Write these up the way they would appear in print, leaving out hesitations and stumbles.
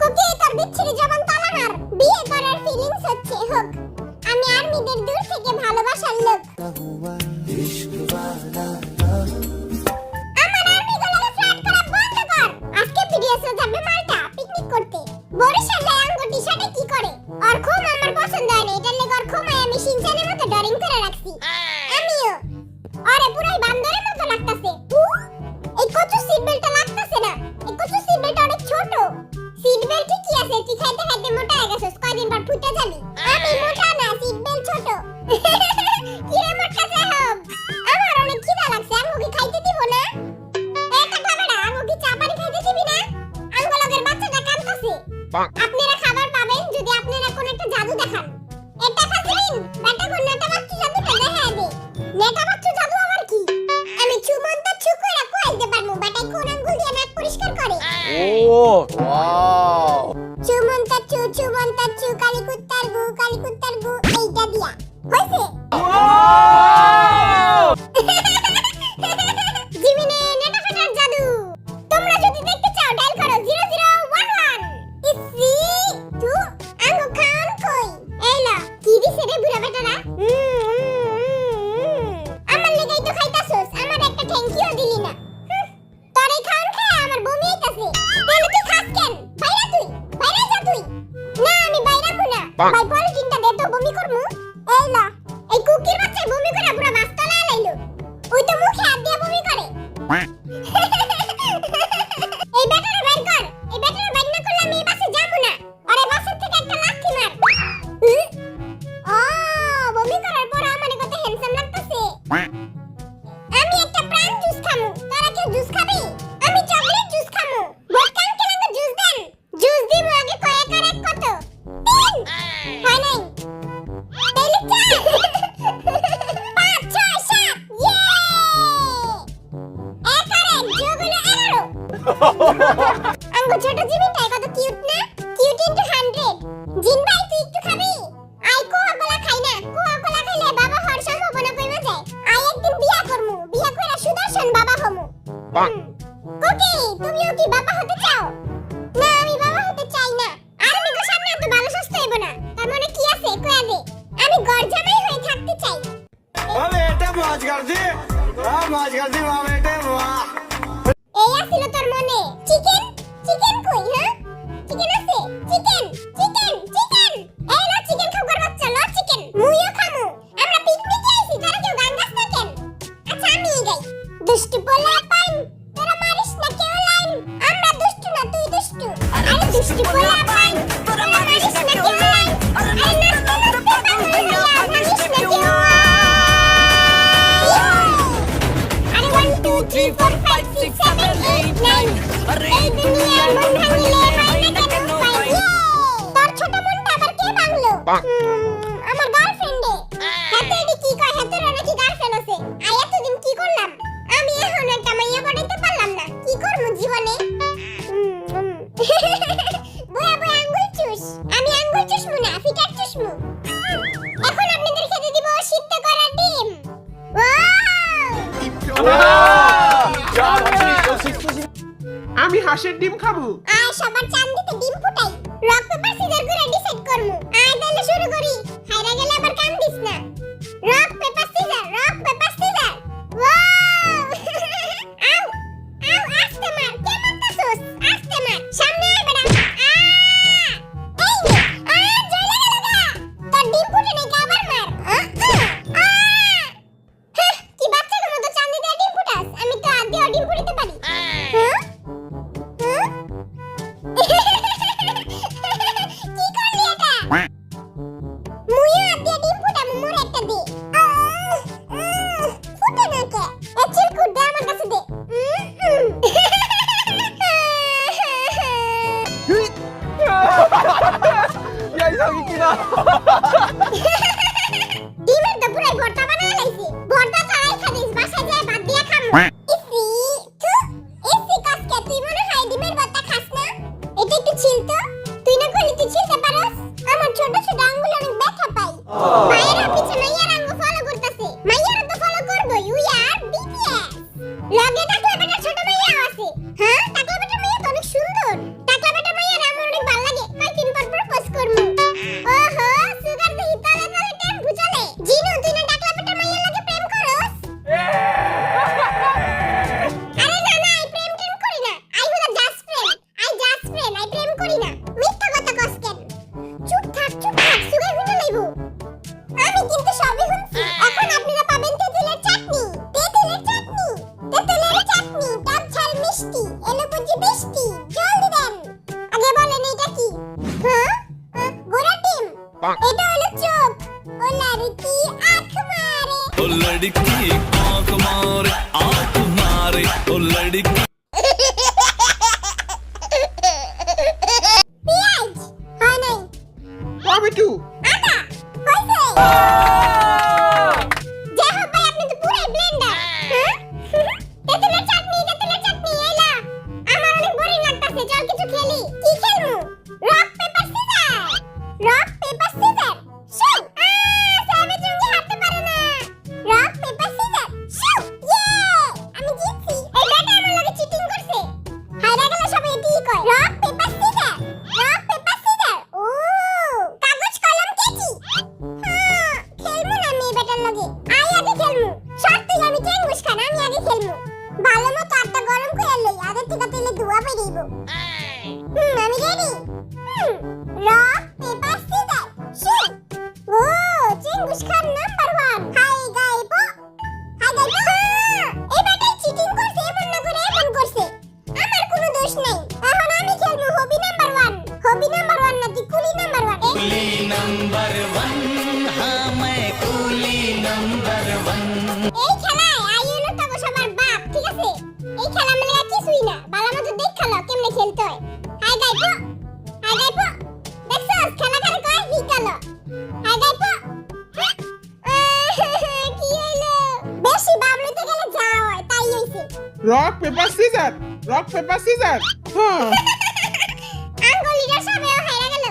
কোকি তোর বিচ্ছিরি জবান তালা মার, বিয়ে করার ফিলিংস হচ্ছে হোক, আমি আর্মিদের দূর থেকে ভালোবাসার লোক। আমার আর্মি গুলোকে ফ্ল্যাট করা বন্ধ কর। আজকে পিডিএসও যাবে মালটা পিকনিক করতে। বরিশালে আঙ্গো টি-শার্টে কি করে? আর খুব আমার পছন্দ হয় না, এটার লেগে আর খুমায় আমি সিনচানের মতো ডরিং করে রাখছি। আমিও আরে পুরাই বান্দরের মতো লাগতাছে। এই কচু সিট বেল্টটা লাগতাছে না, এই কচু সিট বেল্টটা অনেক ছোট। সিট বেল্ট ঠিকই আছে, তুই খাইতে খাইতে মোটা হয়ে গেছিস, কয়দিন পর ফুটে যাবি। আমি মোটা না, সিট বেল্ট ছোট। কি রে মোটা সাহেব, আমার অনেক খিদা লাগছে, আঙ্গুকে খাইতে দিব না? এটা খাবেড়া, আঙ্গুকে চা পানি খাইতে দিবি না? আঙ্গুলগের বাচ্চাটা কাঁদতাছে। আপনারা খাবার পাবেন যদি আপনারা কোন একটা জাদু দেখান। এটা খাচ্ছেন বেটা, কোন নেটা বাচ্চু জাদুটা দেখায় দে। নেটা বাচ্চু জাদু আবার কি? আমি চুমন্ত ছুকুরা কইতে পারমু, বেটা কোন আঙ্গুল দিয়ে নাক পরিষ্কার করে। ও ওয়াও, চুমন্ত চু কালি কুত্তার গু এইটা দিয়া হইছে। জিমিনে নেটা ফাটার জাদু। তোমরা যদি দেখতে চাও ডায়াল করো 0011। ইসি তু আঙ্গু খান কই এলা কি দিছে রে বুড়া বেটারা? আমার লেগাই তো খাইতাছস, আমার একটা থ্যাঙ্ক ইউ দিলি না। তোরে খান খায় আমার বমি আইতাছে। তাহলে তুই খাস কেন? বাইরে তুই, বাইরে যা তুই। না আমি বাইরে আমু না, ভাই পলিটিনটা দে তো বমি করমু। এলা এই কুকির বাচ্চা বমি করে পুরো বাস্তলা লাইলো। ওই তো মুখে হাত দিয়ে বমি করে। এই বেটারে বাইর কর, এই বেটারে বাইর না করলে আমি এই বাসে যাবো না। আরে বাসের থেকে একটা লাথি মার। বমি করার পর আমার কত হ্যান্ডসাম লাগতেছে। আমি একটা প্রাণ জুস খামু, তোরা কেউ জুস খাবি? আমি চকলেট জুস খামু। ভোটকান কেলাঙ্গ জুস দেন। জুস দিব আগে কয়েক আর এক কত? 3 হয় নাই তাইলে 4 5 6 7 ইয়ে এক আর এক যোগ হলো 11। আঙ্গো ছোট জিমিনটা কত কিউট না? Cute into 100। জিন ভাই তুই একটু খাবি? আই কোকা কোলা খাই না, কোকা কোলা খাইলে বাবা হওয়ার সম্ভাবনা কমে যায়। আই একদিন বিয়া করমু, বিয়া কইরা সুদর্শন বাবা হমু। কোকি তুমিও কি বাবা হতে চাও? না আমি বাবা হতে চাই না। আর আমি তো সামনে এত ভালো সুস্থ হইব না। তার মানে কি আছে কয়া দে। আমি গর্জামাই হয়ে থাকতে চাই। ও বেটা মজ কর দে, মজ কর দে মা বেটা বাহ। এই আছিল তোর মনে? চিকেন চিকেন কই? হ্যাঁ চিকেন আছে, চিকেন চিকেন চিকেন। এই লো চিকেন খাবার বাচ্চা, লো চিকেন মুইও খামু। আমরা পিকনিকে আইছি, তোরা কেউ গান গাছ না কেন? আচ্ছা আমি গাই। দুষ্টু পোলা পাইন তোরা মারিস না কেউ লাইন, আমরা দুষ্টু না তুই দুষ্টু। আরে দুষ্টু পোলা পাইন তোরা মারিস না কেউ লাইন, আরে নাচতে নাচতে পাগল হইয়া ভাঙিস না কেউ। আরে 1 2 3 4 5 6 7 8 9 এই দুনিয়ার মন ভাঙিলে হয় না কেন পাই। তোর ছোট মনটা আবার কে ভাঙলো? আমার গার্লফ্রেন্ডে। হাতে এডি কি কয়, হাতের নাকি গার্লফ্রেন্ড আছে। আই এতদিন কি করলাম? আমি এখন একটা মাইয়া পড়াইতে পারলাম না, কি করব জীবনে? বয়া বয়া আঙ্গুল চুষ। আমি আঙ্গুল চুষমু না, ফিটার চুষমু। এখন আপনাদের খেতে দিব সিদ্ধ করা ডিম। আমি হাঁসের ডিম খাবো। আয় সবার চান দিতে ডিম ফুটাই। রক পেপার সিজার করে ডিসাইড করমু। আয় তাহলে শুরু করি। হাইরা গেলে আবার কান দিস না। Rock paper caesar, rock paper scissor. Wow! আউ! আউ আস্তে মার। কে মারতাছস? আস্তে মার। সামনে আয় বেটা। এই নে। জ্বলে গেল গা। তোর ডিম ফুটে নাই, আবার মার। কি বাচ্চাদের মতো চান দিতে ডিম ফুটাস? আমি তো আগে ডিম ফুটাতে পারি। হ্যাঁ? ओ लड़की आंख मारे ओ लड़की পিয়াজ হয় নাই টমেটো আদা হইছে যাই হোক ভাই আপনি তো পুরাই ব্লেন্ডার হ্যাঁ তেতুলের চাটনি এলা আমার অনেক বোরিং লাগতাছে চল কিছু খেলি কি খেলমু রক পেপার সিজার শো সাবিত রঙে হাঁটতে পারে না রক পেপার সিজার শো ইয়ে আমি জিতছি এই বেটা আমার লগে চিটিং করছে হাইরা গেল সবাই এটাই কয় রক পেপার সিজার ও কাগজ কলম কেচি হ্যাঁ খেলমু না আমি এই বেটার লগে আগে খেলমু সত্যি আমি চেঙ্গুস খান আমি আগে খেলমু ভালো মতো আটটা গরম করে লই আগে থেকে তেলে ধোয়া বেরিয়েব আমি ready rock paper scissor shoot ও চেঙ্গুস খান নাম্বার 1 হাই গাইবো এই বেটাই চিটিং করছে এমন না করে এমন করছে আমার কোনো দোষ নাই এখন আমি খেলবো হবি নাম্বার 1 না তুই কুলি নাম্বার 1 এই খেলায় আইএনও তো সবার বাপ ঠিক আছে এই খেলা মানে আর কিছুই না বালা মতো দেখ খেলা কেমনে খেলতে হয় হাই গাইবো দেখছস খেলা করে কয় হিকালো হাই গাইবো কি হইলো বেশি বাবলুতে গেলে যা হয় তাই হইছে রক পেপার সিজার হ্যাঁ আঙ্গুলিটার সামনেও হাইরা গেল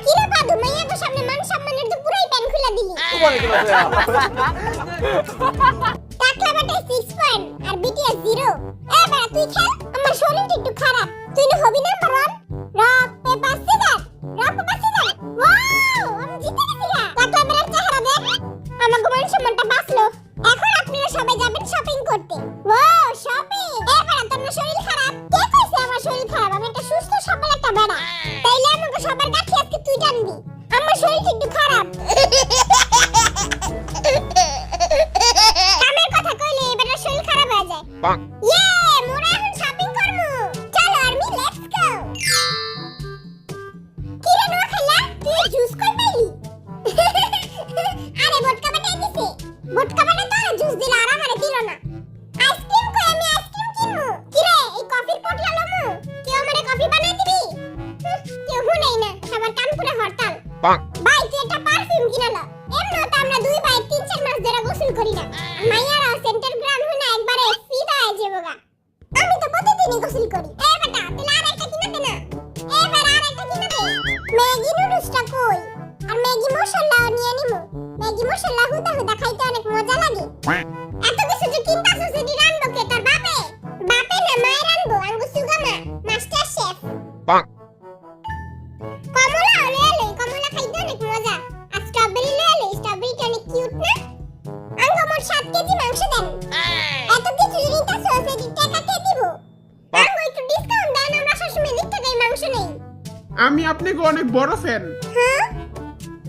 কিরে পাদু মাইয়া তো সামনে মান সম্মানের তো পুরাই প্যান খুলে দিলি তোমার কি আছে টাকলা বাটে 6 পয়েন্ট আর বিটিএস 0 এবার তুই খেল আমার শরীরটা একটু খারাপ তুই না হবি number 1 rock paper scissor wow আমি জিতে গেছি গা টাকলা বেরার চেহারা দেখ আমার মান সম্মানটা বাঁচলো এখন আপনারা সবাই যাবেন শপিং করতে ওয়াও শপিং এবার তোমার শরীর খারাপ কে কইছে আমার শরীর খারাপ আমি একটা সুস্থ সবল একটা বেড়া তাইলে আমাকে সবার কাছে আজকে তুই জানবি আমার শরীরটা একটু খারাপ কামের কথা কইলে এবার শরীর খারাপ হয়ে যায় ইয়ে মোরা এখন শপিং করমু চলো আর্মি লেটস গো কি রে নোয়া খাইলা তুই জুস কই পাইলি আরে বোটকা বাটাই দিছে বোটকা বাটা তো জুস দিলা আর আমারে দিল না আইসক্রিম কই আমি আইসক্রিম কিনমু কি রে এই কফির পটলা লমু কেউ আমারে কফি বানাই দিবি কেউ হুনাই না সবার কাম পুরো হরতাল ভাই তুই একটা পারফিউম কিনালা এমনও তো আমরা দুই ভাই 3-4 মাস ধরে গোসল করি না মাইয়ারা সেন্টার গ্রাম হনা একবারে ফিদা হয়ে যাবোগা আমি তো প্রতিদিনই গোসল করি এ বেটা তুই আরেকটা কিনাতে না এবার আরেকটা কিনাতে ম্যাগি নুডলসটা কই আর ম্যাগি মশলাও নিয়ে নিমু ম্যাগি মশলা হুদা খাইতে অনেক মজা লাগে এত কিছু যে কিনতাছস যদি রান্না কে তোর বাপে না মায়ের রান্না আঙ্গু সুগামা মাস্টার শেফ কমলা লই কমলা খাইতে অনেক মজা আর স্ট্রবেরি লই স্ট্রবেরিটা অনেক কিউট না আঙ্গু মোট 7 কেজি মাংস দেন এত কিছু নিতাছস এটি টাকা কে দিব আঙ্গু একটু ডিসকাউন্ট দেন আমরা সবসময় লিখতে যাই মাংস নেই আমি আপনাকে অনেক বড় ফ্যান হ্যাঁ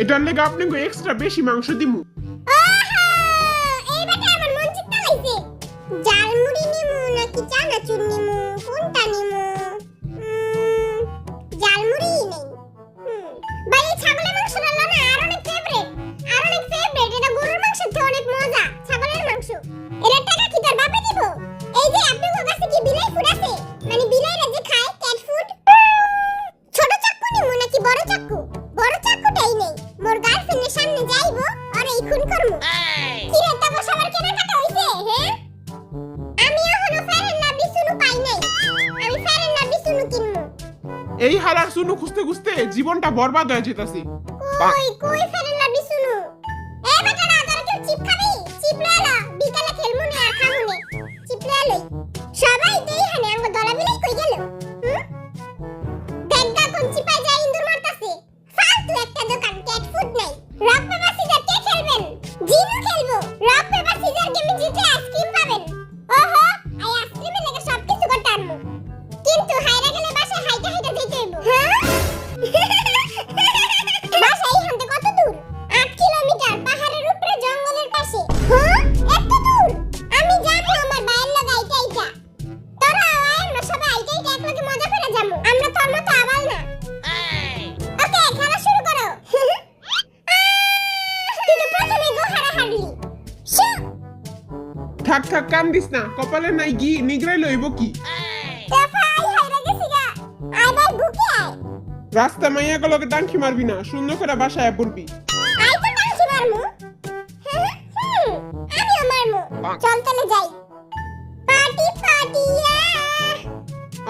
এটার লেগে আপনাকে এক্সট্রা বেশি মাংস দিমু আহা এই বেটা আমার মন চিত্তা লাইছে জালমুড়ি নিমু নাকি চানাচুর নিমু কোনটা নিমু জালমুড়ি নেই ভাই এই ছাগলের মাংসটা না আর অনেক ফেভারিট এটা গরুর মাংসের থেকে অনেক মজা ছাগলের মাংস এর টাকা কি তোর বাপে দিব এই যে আপনাদের কাছে কি বিলাই ফুড আছে মানে বিলাইরা যে খায় ক্যাট ফুড ছোট চাকু নিমু নাকি বড় চাকুটাই নেই মোর গার্লফ্রেন্ডের সামনে যাইবো আর এই খুন করমু কি রে তবে সবার কেনাকাটা হইছে হ্যাঁ আমি এখনো ফেরেন লাভলি সুনু পাই নাই আমি ফেরেন লাভলি সুনু কিনমু এই হালার সুনু খুঁজতে জীবনটা বরবাদ হয়ে যেতাছি কই ফেরেন লাভলি সুনু এ বেটা না তোরা কেউ চিপ খাবি চিপ লইলা বিকালে খেলমু নে আর খামু নে চিপ লইলাই সবাই দেই হানে আঙ্গ দলা মিলাই কই গেল দেখা কোন চিপাই যায় ইন্দুর মারতাছে ফালতু একটা দোকান ক্যাট ফুড নাই রক পেপার সিজার কে খেলবেন জিনু খেলবো রক পেপার সিজার গেমে জিতে আইসক্রিম পাবেন ওহো আই আইসক্রিমের লাগে সবকিছু করতে আনমু কিন্তু হাইরা গেলে বাসায় হাইটা যেতে হইব হ্যাঁ বাসায় এইখান থেকে কত দূর তুলি শু থাক থাক কান দিস না, কপালে নাই গি নিগড়াই লইব কি? টেপা আই হাইরা গেছি গা আই ভাই বুকে আয় রাস্তা মাইয়া গুলোকে টাঙ্কি মারবি না, সুন্দর করে বাসায় পড়বি। আই তো টাঙ্কি মারমু আমিও মারমু চল তাহলে যাই পার্টি পার্টি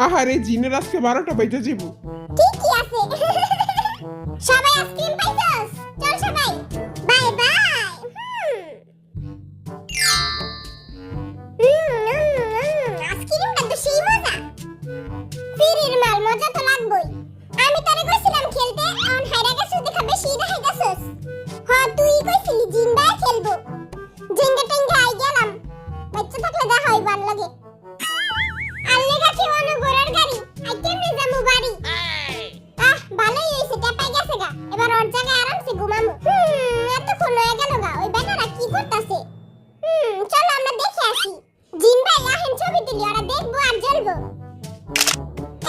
আহারে জিনের আজকে 12টা বাজে যাবো। ঠিকই আছে সবাই আইসক্রিম পাইছস চল সবাই বাই বাই আইসক্রিমটা তো সেই মজা ফিরির মাল মজা তো লাগবেই আমি তোরে কইছিলাম খেলতে অন হাইরা গেছস দেখা বেশি দেখাইতাছস হ্যাঁ তুই কইছিলি জিন ভাই খেলবো জিঙ্গা টিঙ্গা আই গেলাম বাচ্চা থাকলে দেখা হইবার লাগে আল্লে গাছে অনুগরের গাড়ি আই কেমনে যামু বাড়ি ভালোই হইছে টেপাই গেছে গা এবার ওর জায়গায় আরামসে ঘুমামু এতক্ষণ হয়ে গেল গা ওই বেটারা কি করতাছে চলো আমরা দেখে আসি জিন ভাই আহেন ছবি তুলি ওরা দেখবো আর জ্বলবো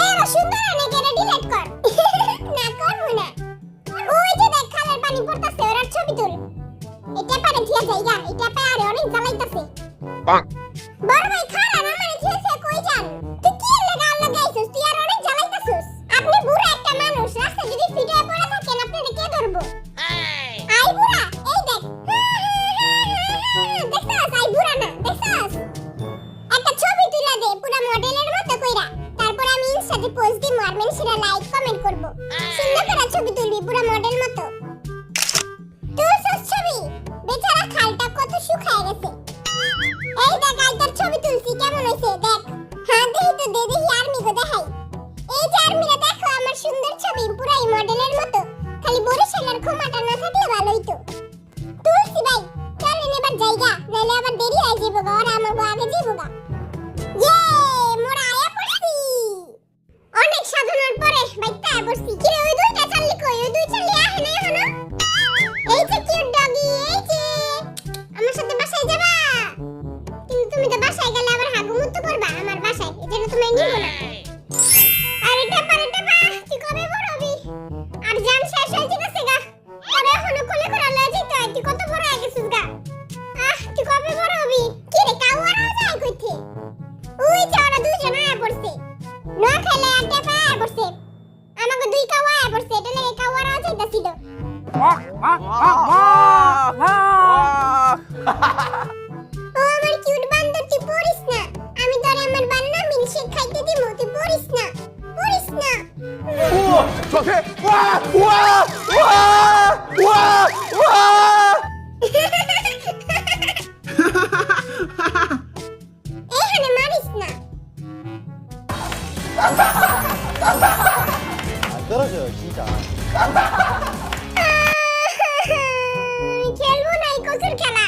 এরা সুন্দর অনেক এরা ডিলিট কর না করবো না ওই যে দেখ খালের পানি পড়তাছে ওরা ছবি তুল এটা পারে থিয়া যাইগা এটা পারে অনেক জ্বালাইতাছে বড় ভাই খালা না মানে থিয়া কই যান তুই কি লাগা লাগাইছস তুই আর অনেক জ্বালাইতাছস আপনি বুড়া একটা মানুষ রাস্তা যদি ফিটে পড়ে থাকেন আপনারে কে ধরবো আই বুড়া এই দেখ দেখছস আই বুড়া না দেখছস একটা ছবি তুলে দে পুরো মডেলের মতো কইরা তারপর আমি ইনস্টাতে পোস্ট দিই আর মানুষরা লাইক কমেন্ট করব সুন্দর করে ছবি তুলবি পুরো মডেল মতো তুলছস ছবি বেচারা খালটা কত শুকায় গেছে এই দেখ আই তোর ছবি তুলছি কেমন হইছে দেখ হ্যাঁ দেখি তো দে দেখি আর্মি গো দেখাই এই যে আর্মিরা দেখো আমার সুন্দর ছবি পুরাই মডেলের মতো খালি বরিশালের ক্ষমাটা না থাকলে ভালো হইতো তুলছি ভাই চলেন এবার যাইগা নাইলে আবার দেরি হয়ে যাবে গো আর আমার আগে যাবো গা ইয়ে মোরা আয়া পড়ছি অনেক সাধনার পরে বাইতে আয়া পড়ছি কি রে ওই দুইটা চাললি কই ওই দুই চাললি আহে না এখনো এই যে কিউট ডগি এই যে আমার সাথে বাসায় যাবা কিন্তু তুমি তো বাসায় গেলে আবার হাগুমুত্ত করবা আমার বাসায় এজন্য তুমি নিব না আরে টেপা তুই কবে বড় হবি আর জান শেষ হয়ে গেছে গা তোরে এখনো কোলে করে লয়ে যেতে হয় তুই কত বড় হয়ে গেছিস গা তুই কবে বড় হবি কি রে কাওয়ারা যায় কইতে ওই যে ওরা দুইজন আয়া পড়ছে না খেলে আর টেপা আয়া পড়ছে আমাকে দুই কাওয়া আয়া পড়ছে এটা লাগে কাওয়ারা যাইতাছিল ও আমার কিউট বান্দর তুই পড়িস না আমি তোরে আমার বান্না মিল্কশেক খাইতে দিমু তুই পড়িস না এখানে মারিস না 떨어져요 진짜. খেলবো না এই কচুর খেলা